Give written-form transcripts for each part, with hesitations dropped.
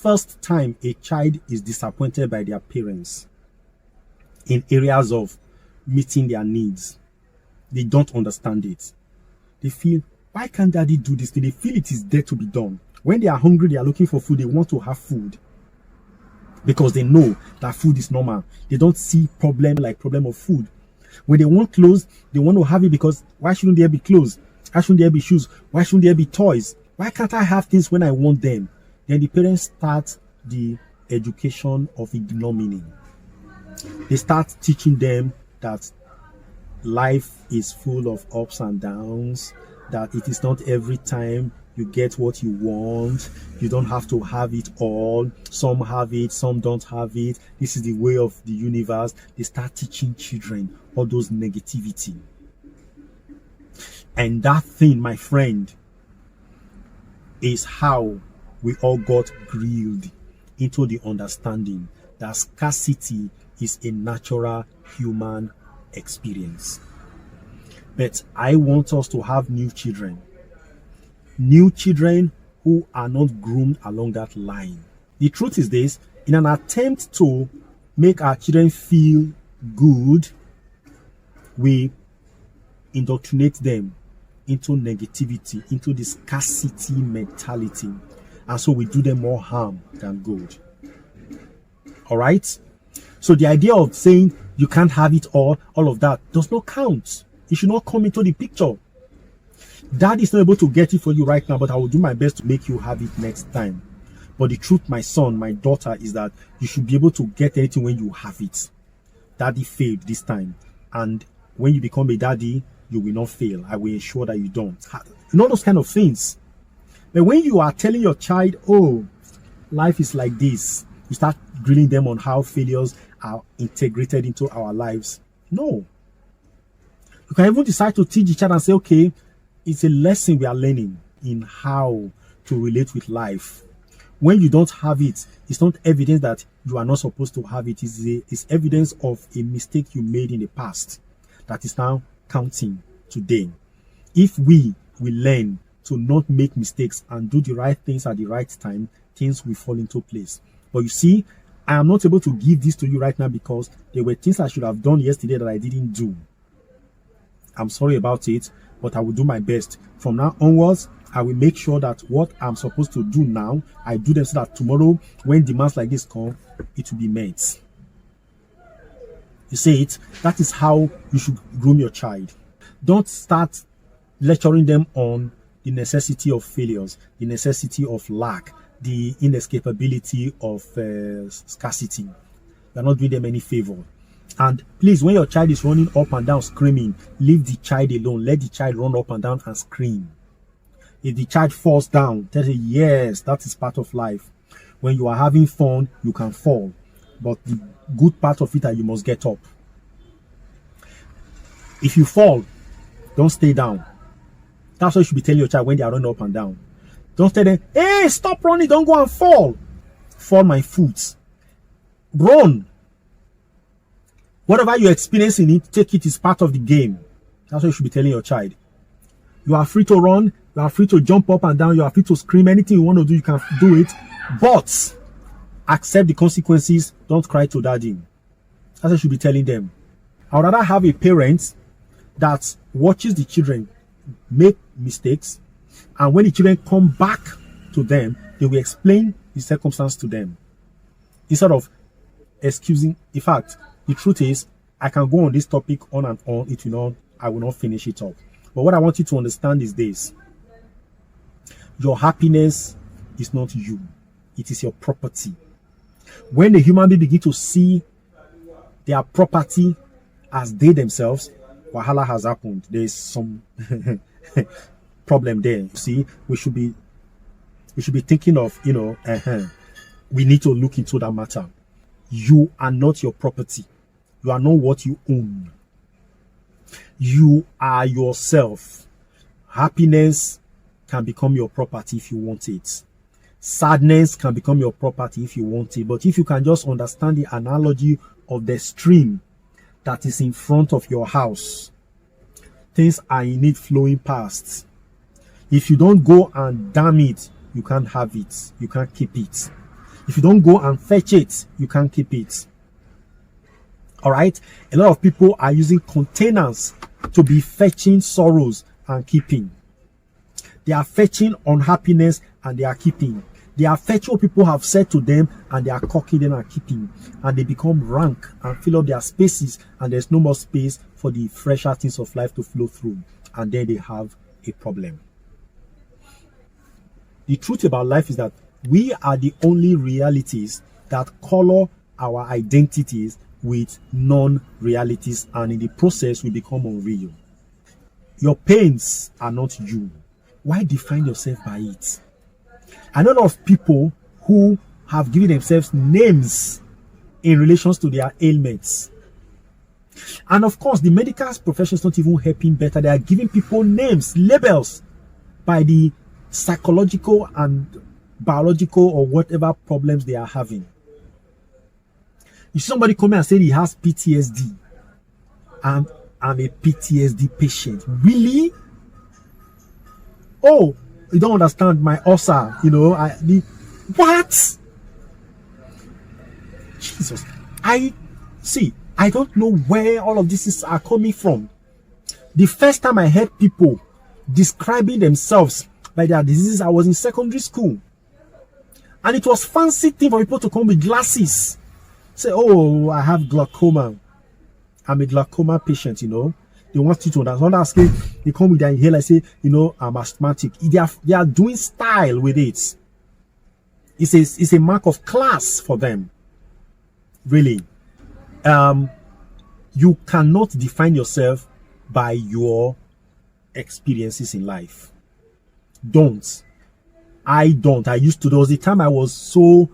First time a child is disappointed by their parents in areas of meeting their needs, they don't understand it. They feel, why can't daddy do this? They feel it is there to be done. When they are hungry, they are looking for food, they want to have food because they know that food is normal. They don't see problem of food. When they want clothes, they want to have it because why shouldn't there be clothes? Why shouldn't there be shoes? Why shouldn't there be toys? Why can't I have things when I want them? Then the parents start the education of ignominy. They start teaching them that life is full of ups and downs, that it is not every time you get what you want. You don't have to have it all. Some have it, some don't have it. This is the way of the universe. They start teaching children all those negativity. And that thing, my friend, is how we all got grilled into the understanding that scarcity is a natural human experience. But I want us to have new children who are not groomed along that line. The truth is this: in an attempt to make our children feel good, we indoctrinate them into negativity, into the scarcity mentality. And so we do them more harm than good. All right? So the idea of saying you can't have it all of that does not count. It should not come into the picture. Dad is not able to get it for you right now, but I will do my best to make you have it next time. But the truth, my son, my daughter, is that you should be able to get anything when you have it. Daddy failed this time. And when you become a daddy, you will not fail. I will ensure that you don't. You know those kind of things. But when you are telling your child, oh, life is like this, you start grilling them on how failures are integrated into our lives. No. You can even decide to teach the child and say, okay, it's a lesson we are learning in how to relate with life. When you don't have it, it's not evidence that you are not supposed to have it. It's evidence of a mistake you made in the past that is now counting today. If we will learn to not make mistakes and do the right things at the right time, things will fall into place. But you see, I am not able to give this to you right now because there were things I should have done yesterday that I didn't do. I'm sorry about it, but I will do my best. From now onwards, I will make sure that what I'm supposed to do now, I do them so that tomorrow, when demands like this come, it will be met. You see it? That is how you should groom your child. Don't start lecturing them on the necessity of failures, the necessity of lack, the inescapability of scarcity. You're not doing them any favor. And please, when your child is running up and down screaming, leave the child alone. Let the child run up and down and scream. If the child falls down, tell him, yes, that is part of life. When you are having fun, you can fall. But the good part of it is that you must get up. If you fall, don't stay down. That's what you should be telling your child when they are running up and down. Don't tell them, hey, stop running, don't go and fall. Fall my foot. Run. Whatever you're experiencing it, take it as part of the game. That's what you should be telling your child. You are free to run, you are free to jump up and down, you are free to scream. Anything you want to do, you can do it. But accept the consequences. Don't cry to daddy. That's what you should be telling them. I would rather have a parent that watches the children make mistakes, and when the children come back to them, they will explain the circumstance to them instead of excusing. In fact, the truth is, I can go on this topic on and on. I will not finish it up. But what I want you to understand is this: your happiness is not you, it is your property. When the human being begin to see their property as they themselves, wahala has happened. There is some problem there. See, we should be thinking of, we need to look into that matter. You are not your property. You are not what you own. You are yourself. Happiness can become your property if you want it. Sadness can become your property if you want it. But if you can just understand the analogy of the stream that is in front of your house, things are in it flowing past. If you don't go and dam it, you can't have it. You can't keep it. If you don't go and fetch it, you can't keep it. All right? A lot of people are using containers to be fetching sorrows and keeping. They are fetching unhappiness and they are keeping. They are fetching what people have said to them and they are cocking them and keeping. And they become rank and fill up their spaces, and there's no more space for the fresher things of life to flow through. And then they have a problem. The truth about life is that we are the only realities that color our identities with non-realities, and in the process we become unreal. Your pains are not you. Why define yourself by it? I know a lot of people who have given themselves names in relations to their ailments. And of course, the medical profession is not even helping better. They are giving people names, labels, by the psychological and biological or whatever problems they are having. If somebody come and say he has PTSD, I'm a PTSD patient. Really? Oh, you don't understand my ulcer, what? Jesus. I don't know where all of this are coming from. The first time I heard people describing themselves by their diseases, I was in secondary school. And it was fancy thing for people to come with glasses. Say, oh, I have glaucoma. I'm a glaucoma patient, They want you to understand. They come with their inhaler, say, I'm asthmatic. They are doing style with it. It's a mark of class for them. Really. You cannot define yourself by your experiences in life. Don't. I don't. I used to. There was a time I was so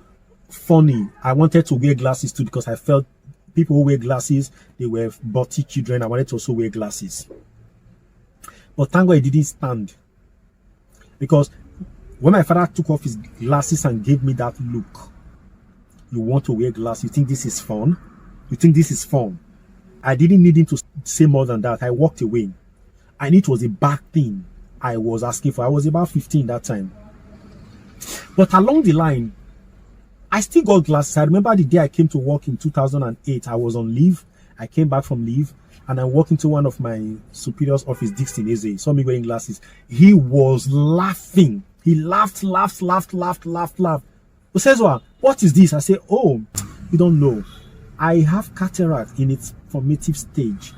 funny. I wanted to wear glasses too because I felt people who wear glasses, they were butty children. I wanted to also wear glasses. But thank God it didn't stand. Because when my father took off his glasses and gave me that look, you want to wear glasses? You think this is fun? You think this is fun? I didn't need him to say more than that. I walked away. And it was a bad thing I was asking for. I was about 15 that time. But along the line, I still got glasses. I remember the day I came to work in 2008. I was on leave. I came back from leave and I walked into one of my superior's office, Dixon Eze. He saw me wearing glasses. He was laughing. He laughed. He says, what is this? I say, oh, you don't know. I have cataract in its formative stage.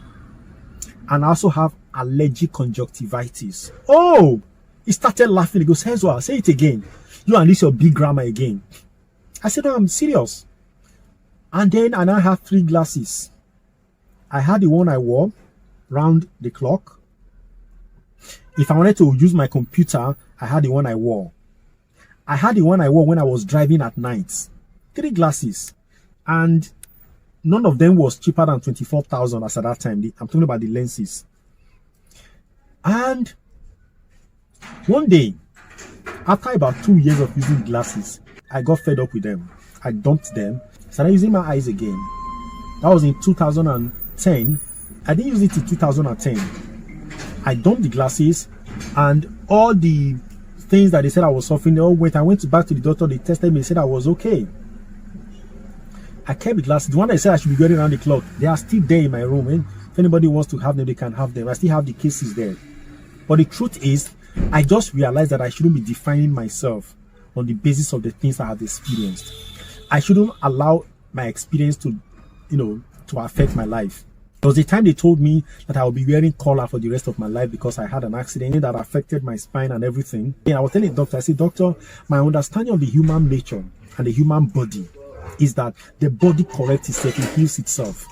And I also have allergic conjunctivitis. Oh, he started laughing. He goes, Hezwa, say it again. You and this your big grammar again. I said, no, I'm serious. And then I now have 3 glasses. I had the one I wore round the clock. If I wanted to use my computer, I had the one I wore. I had the one I wore when I was driving at night. 3 glasses. And none of them was cheaper than 24,000 as at that time. I'm talking about the lenses. And one day, after about 2 years of using glasses, I got fed up with them. I dumped them. Started using my eyes again. That was in 2010. I didn't use it in 2010. I dumped the glasses and all the things that they said I was suffering, they all went. I went back to the doctor. They tested me. They said I was okay. I kept the glasses. The one I said I should be wearing around the clock, they are still there in my room. And if anybody wants to have them, they can have them. I still have the cases there. But the truth is, I just realized that I shouldn't be defining myself on the basis of the things I have experienced. I shouldn't allow my experience to, to affect my life. There was a time they told me that I would be wearing collar for the rest of my life because I had an accident that affected my spine and everything. And I was telling the doctor, I said, doctor, my understanding of the human nature and the human body is that the body corrects itself, it heals itself.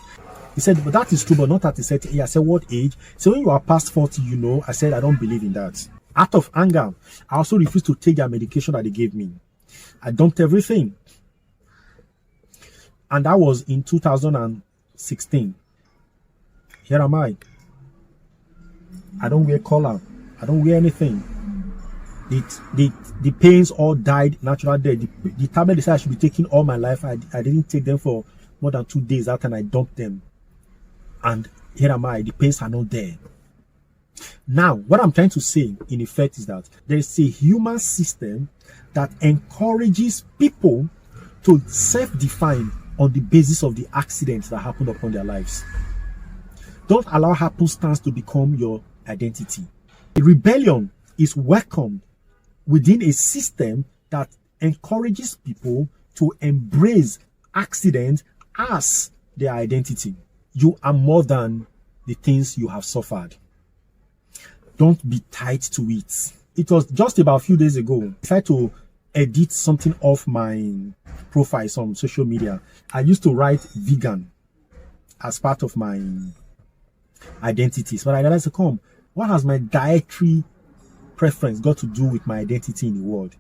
He said, but that is true, but not at a certain age. I said, what age? So when you are past 40, I said, I don't believe in that. Out of anger, I also refused to take their medication that they gave me. I dumped everything. And that was in 2016. Here am I. I don't wear collar. I don't wear anything. The pains all died natural death. The tablet they said I should be taking all my life. I didn't take them for more than 2 days after, and I dumped them. And here am I. The pains are not there. Now, what I'm trying to say, in effect, is that there is a human system that encourages people to self-define on the basis of the accidents that happened upon their lives. Don't allow happenstance to become your identity. A rebellion is welcomed within a system that encourages people to embrace accident as their identity. You are more than the things you have suffered. Don't be tied to it. It was just about a few days ago. I tried to edit something off my profile on social media. I used to write vegan as part of my identities, but I realized, what has my dietary preference got to do with my identity in the world?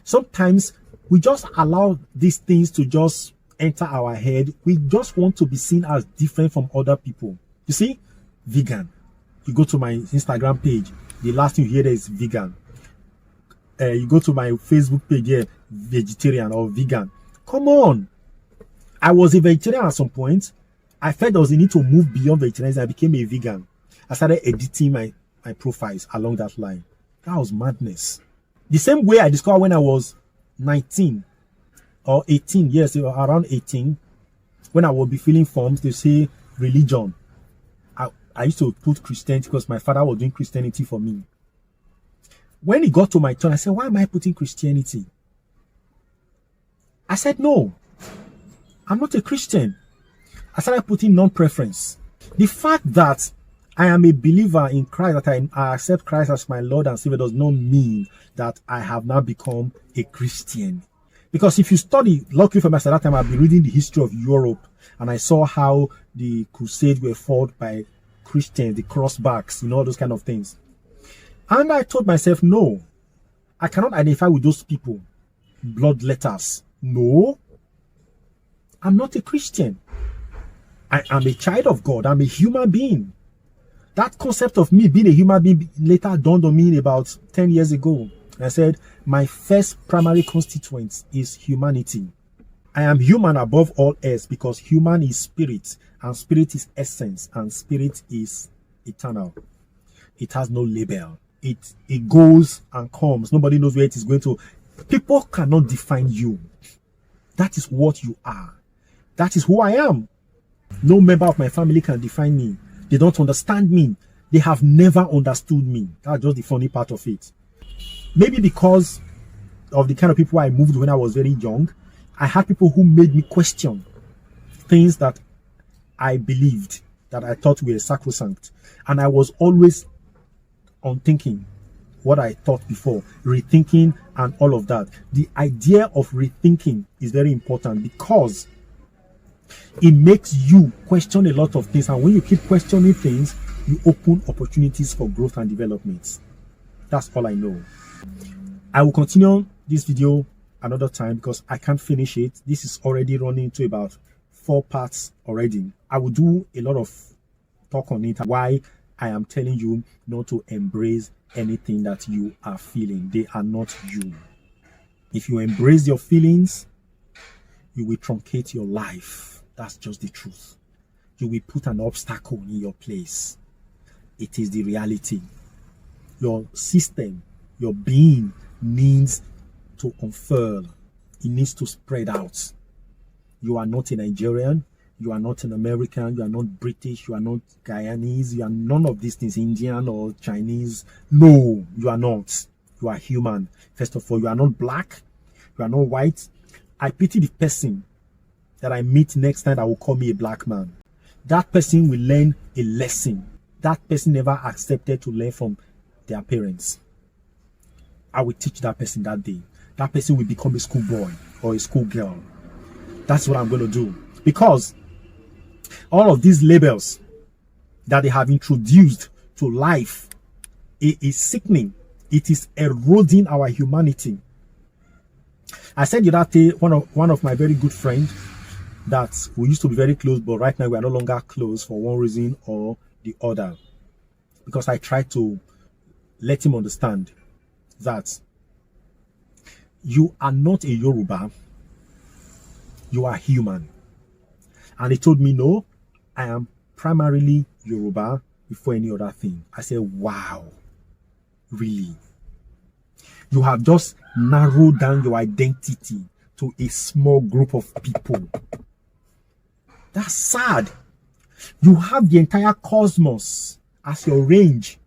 Sometimes we just allow these things to just enter our head. We just want to be seen as different from other people. You see, vegan. You go to my Instagram page, the last thing you hear there is vegan. You go to my Facebook page here, vegetarian or vegan. Come on. I was a vegetarian at some point. I felt there was a need to move beyond vegetarianism. I became a vegan. I started editing my profiles along that line. That was madness. The same way I discovered when I was 19 or 18 years, around 18, when I would be filling forms, they say religion. I used to put Christianity because my father was doing Christianity for me. When it got to my turn, I said, why am I putting Christianity? I said, no, I'm not a Christian. I started putting non-preference. The fact that I am a believer in Christ, that I accept Christ as my Lord and Savior, does not mean that I have now become a Christian. Because if you study, luckily for me, at that time, I've been reading the history of Europe, and I saw how the Crusades were fought by Christians, the crossbacks, all those kind of things. And I told myself, no, I cannot identify with those people. Bloodletters. No, I'm not a Christian. I am a child of God. I'm a human being. That concept of me being a human being later dawned on me about 10 years ago. I said, my first primary constituent is humanity. I am human above all else because human is spirit, and spirit is essence, and spirit is eternal. It has no label. It goes and comes. Nobody knows where it is going to. People cannot define you. That is what you are. That is who I am. No member of my family can define me. They don't understand me. They have never understood me. That's just the funny part of it. Maybe because of the kind of people I moved when I was very young, I had people who made me question things that I believed, that I thought were sacrosanct. And I was always on thinking what I thought before, rethinking and all of that. The idea of rethinking is very important because it makes you question a lot of things. And when you keep questioning things, you open opportunities for growth and development. That's all I know. I will continue this video another time because I can't finish it. This is already running into about 4 parts already. I will do a lot of talk on it, why I am telling you not to embrace anything that you are feeling. They are not you. If you embrace your feelings, you will truncate your life. That's just the truth. You will put an obstacle in your place. It is the reality. Your system, your being needs to unfurl. It needs to spread out. You are not a Nigerian. You are not an American. You are not British. You are not Guyanese. You are none of these things, Indian or Chinese. No, you are not. You are human. First of all, you are not black. You are not white. I pity the person that I meet next time that will call me a black man. That person will learn a lesson. That person never accepted to learn from their parents. I will teach that person that day. That person will become a schoolboy or a schoolgirl. That's what I'm going to do. Because all of these labels that they have introduced to life, it is sickening. It is eroding our humanity. I said the other day, one of my very good friends, that we used to be very close, but right now we are no longer close for one reason or the other. because I tried to let him understand that you are not a Yoruba, you are human. And he told me, no, I am primarily Yoruba before any other thing. I said, wow, really? You have just narrowed down your identity to a small group of people. That's sad. You have the entire cosmos as your range.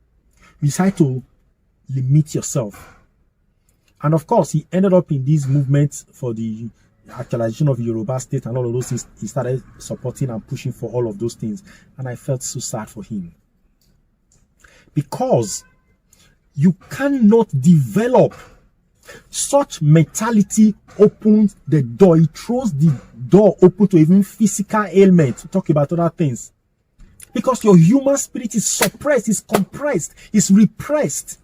You decide to limit yourself. And of course, he ended up in these movements for the actualization of Yoruba state and all of those things. He started supporting and pushing for all of those things. And I felt so sad for him. Because you cannot develop such mentality. Opens the door. It throws the door open to even physical ailment. To talk about other things. Because your human spirit is suppressed, is compressed, is repressed.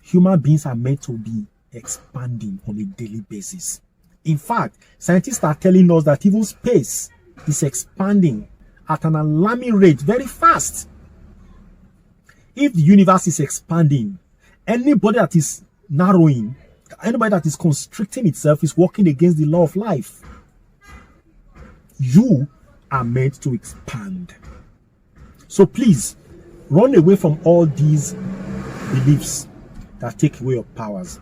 Human beings are meant to be expanding on a daily basis. In fact, scientists are telling us that even space is expanding at an alarming rate, very fast. If the universe is expanding, anybody that is narrowing, anybody that is constricting itself is working against the law of life. You are meant to expand. So please, run away from all these beliefs that take away your powers.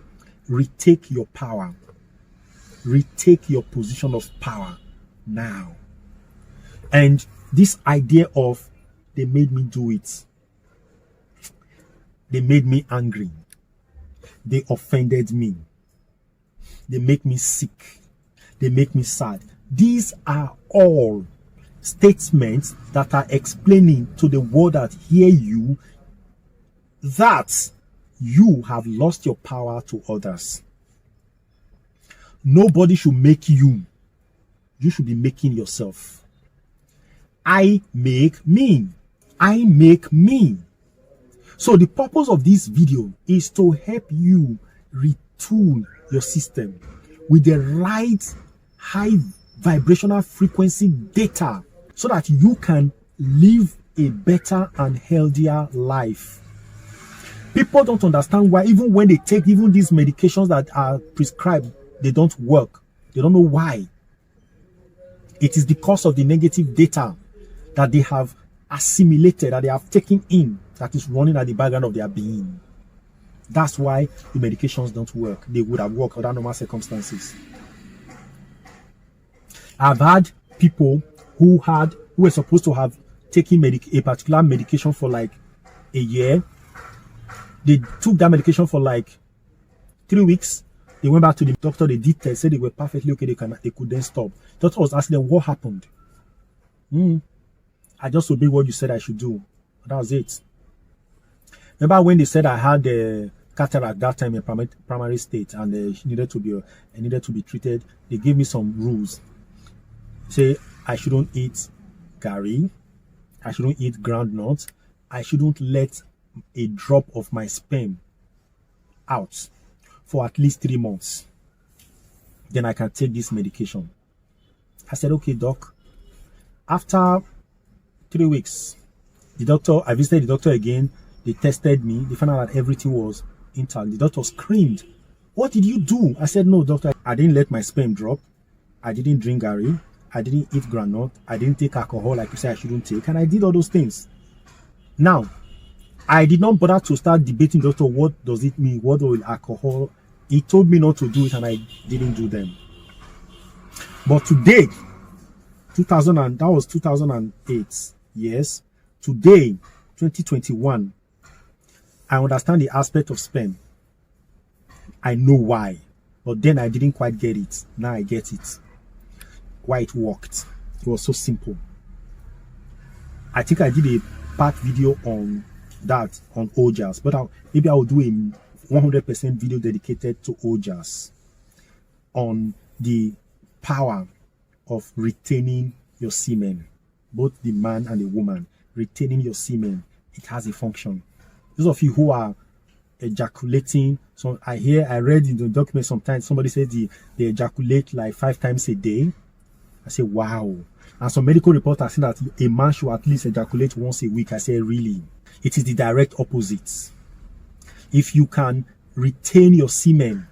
Retake your power. Retake your position of power now. And this idea of they made me do it. They made me angry. They offended me. They make me sick. They make me sad. These are all statements that are explaining to the world that hear you that you have lost your power to others. Nobody should make you. You should be making yourself. I make me. I make me. So the purpose of this video is to help you retool your system with the right high vibrational frequency data so that you can live a better and healthier life. People don't understand why even when they take even these medications that are prescribed, they don't work. They don't know why. It is because of the negative data that they have assimilated, that they have taken in, that is running at the background of their being. That's why the medications don't work. They would have worked under normal circumstances. I've had people who were supposed to have taken a particular medication for like a year. They took that medication for like 3 weeks. They went back to the doctor, they did test, said they were perfectly okay, they could then stop. The doctor was asking them, what happened? I just obeyed what you said I should do. That was it. Remember when they said I had cataract that time in primary state and I needed to be treated? They gave me some rules. Say I shouldn't eat gari, I shouldn't eat groundnuts, I shouldn't let a drop of my sperm out for at least 3 months. Then I can take this medication. I said, okay, doc. After 3 weeks, I visited the doctor again. They tested me. They found out that everything was intact. The doctor screamed, what did you do? I said, no, doctor, I didn't let my sperm drop. I didn't drink gari. I didn't eat granite. I didn't take alcohol like you said I shouldn't take. And I did all those things. Now, I did not bother to start debating, doctor, what does it mean? What will alcohol? He told me not to do it and I didn't do them. But today, that was 2008. Yes. Today, 2021, I understand the aspect of sperm. I know why. But then I didn't quite get it. Now I get it. Why it worked. It was so simple. I think I did a part video on that, on OJAS. But maybe I will do a 100% video dedicated to OJAS. On the power of retaining your semen. Both the man and the woman. Retaining your semen. It has a function. Those of you who are ejaculating, so I read in the document sometimes somebody says they ejaculate like 5 times a day. I say, wow. And some medical reports are saying that a man should at least ejaculate once a week. I say, really? It is the direct opposite. If you can retain your semen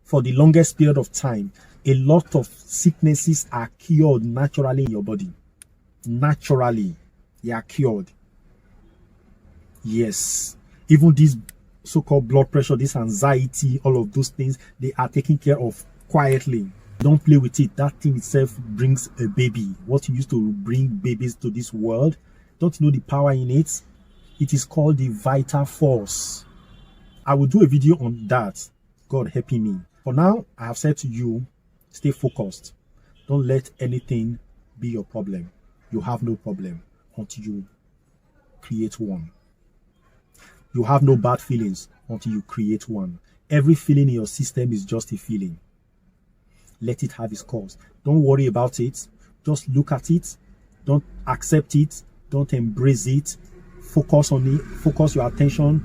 for the longest period of time, a lot of sicknesses are cured naturally in your body. Naturally, they are cured. Yes. Even this so-called blood pressure, this anxiety, all of those things, they are taken care of quietly. Don't play with it. That thing itself brings a baby. What you used to bring babies to this world, don't you know the power in it? It is called the vital force. I will do a video on that, God helping me. For now, I have said to you, stay focused. Don't let anything be your problem. You have no problem until you create one. You have no bad feelings until you create one. Every feeling in your system is just a feeling. Let it have its course. Don't worry about it. Just look at it. Don't accept it. Don't embrace it. Focus on it. Focus your attention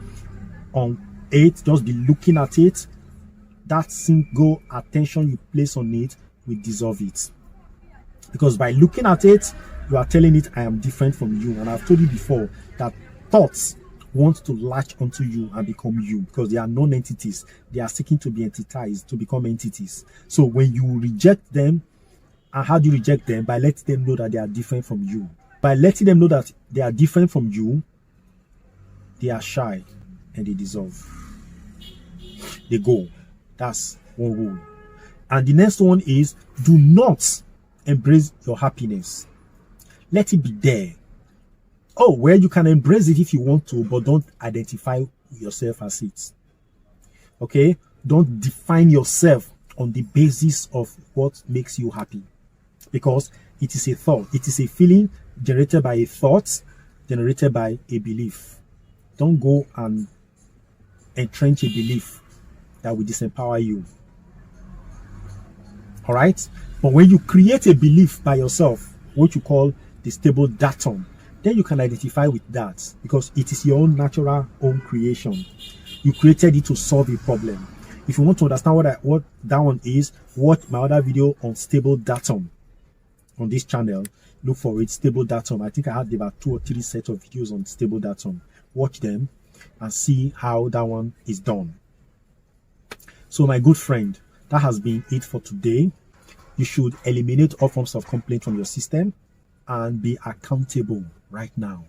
on it. Just be looking at it. That single attention you place on it will dissolve it. Because by looking at it, you are telling it, I am different from you. And I've told you before that thoughts want to latch onto you and become you, because they are non-entities. They are seeking to be entitized, to become entities. So when you reject them, and how do you reject them? By letting them know that they are different from you. By letting them know that they are different from you, they are shy and they dissolve. They go. That's one rule. And the next one is, do not embrace your happiness. Let it be there. Oh, well, you can embrace it if you want to, but don't identify yourself as it. Okay? Don't define yourself on the basis of what makes you happy. Because it is a thought. It is a feeling generated by a thought, generated by a belief. Don't go and entrench a belief that will disempower you. All right? But when you create a belief by yourself, what you call the stable datum, then you can identify with that, because it is your own natural own creation. You created it to solve a problem. If you want to understand what that one is, watch my other video on stable datum on this channel. Look for it, stable datum. I think I had about 2 or 3 sets of videos on stable datum. Watch them and see how that one is done. So my good friend, that has been it for today. You should eliminate all forms of complaint from your system and be accountable right now.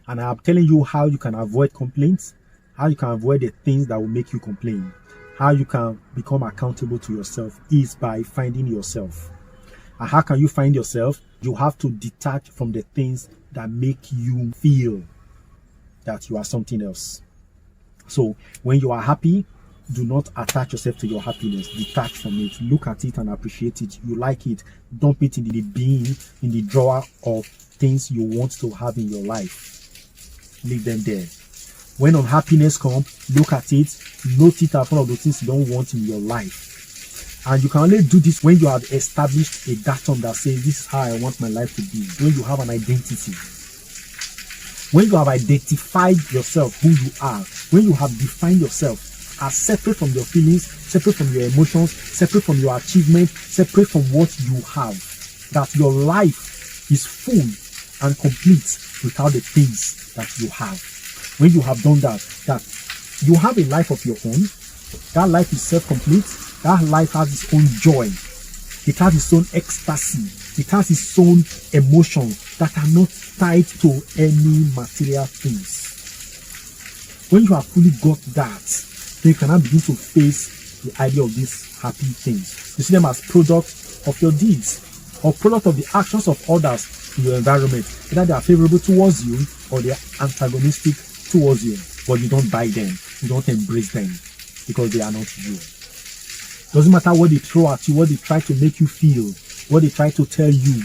And I'm telling you how you can avoid complaints, how you can avoid the things that will make you complain, how you can become accountable to yourself is by finding yourself. And how can you find yourself? You have to detach from the things that make you feel that you are something else. So when you are happy, do not attach yourself to your happiness. Detach from it. Look at it and appreciate it. You like it. Dump it in the bin, in the drawer of things you want to have in your life. Leave them there. When unhappiness comes, look at it. Note it as one of the things you don't want in your life. And you can only do this when you have established a datum that says, this is how I want my life to be. When you have an identity. When you have identified yourself, who you are. When you have defined yourself as separate from your feelings, separate from your emotions, separate from your achievements, separate from what you have. That your life is full and complete without the things that you have. When you have done that, that you have a life of your own, that life is self-complete, that life has its own joy, it has its own ecstasy, it has its own emotions that are not tied to any material things. When you have fully got that, then you cannot begin to face the idea of these happy things. You see them as products of your deeds or product of the actions of others in your environment. Either they are favorable towards you or they are antagonistic towards you. But you don't buy them. You don't embrace them because they are not you. Doesn't matter what they throw at you, what they try to make you feel, what they try to tell you.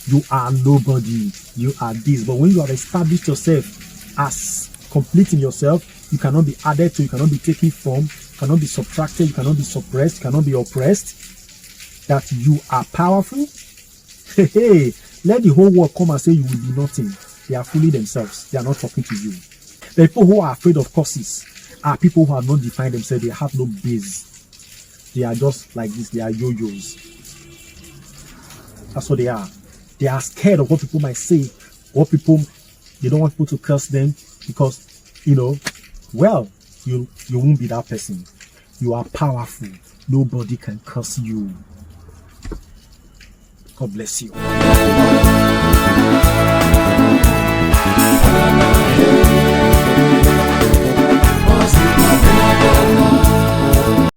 You are nobody. You are this. But when you have established yourself as complete in yourself, you cannot be added to, you cannot be taken from, you cannot be subtracted, you cannot be suppressed, you cannot be oppressed. That you are powerful. Hey, let the whole world come and say you will be nothing. They are fooling themselves. They are not talking to you. The people who are afraid of causes are people who have not defined themselves. They have no base. They are just like this. They are yo-yos. That's what they are. They are scared of what people might say, what people They don't want people to curse them because, well, you won't be that person. You are powerful. Nobody can curse you. God bless you.